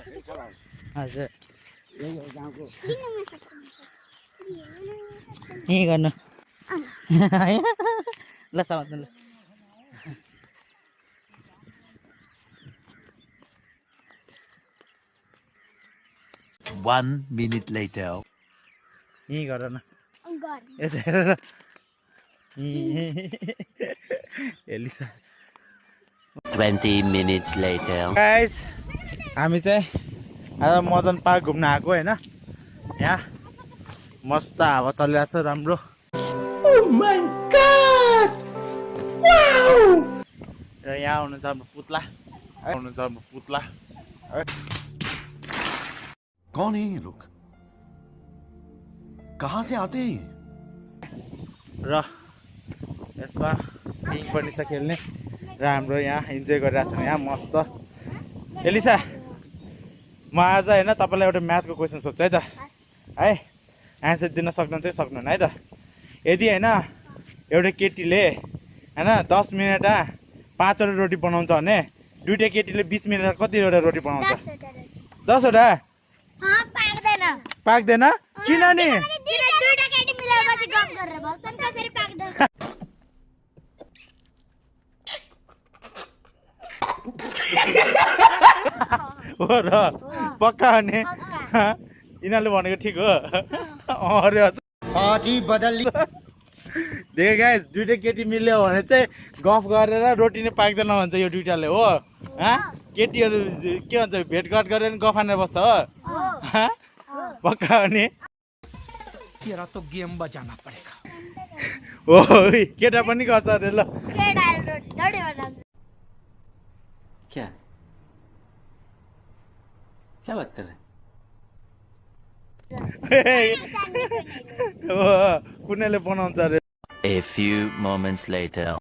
हजुर यही गर्नु ल समात्नु ल 1 minute later. यही गर न एलिसा 20 minutes later. गाइस हामी चाहिँ आज मदन पार्क घुम्न आएको हैन यहाँ मस्त हावा चलिरहेछ राम्रो Oh my god! Wow! र यहाँ हुनुहुन्छ हाम्रो पुतला कौन है ये लोग कहाँ से आते हैं र यसमा पिङ पनि छ खेल्ने र हाम्रो यहाँ इन्जोय गरिरहेको छौँ यहाँ मस्त एलिसा म आज हैन तपाईलाई एउटा म्याथको क्वेशन सोध्छु है त है आन्सर दिन सक्नुहुन्छ कि सक्नुहुन्न है त यदि हैन एउटा केटीले हैन 10 मिनेटमा 5 वटा रोटी बनाउँछ भने दुईटा केटीले 20 मिनेटमा कतिवटा रोटी बनाउँछ 10 वटा पाक्दैन किन नि हो र पक्का भने यिनीहरूले भनेको ठिक हो अरे पार्टी बदल देख गाइस दुईटा केटी मिल्यो भने चाहिँ गफ गरेर रोटी नै पाक्दैन भन्छ यो दुईटाले हो केटीहरू के भन्छ भेटघाट गरेर गफ हानेर बस्छ हो पक्का भने तेरा तो गेम बजाना पड़ेगा हो केटा पनि गर्छ अरे ल क्या बात कर रहे कुनैले बनाउँछ अरे A few moments later.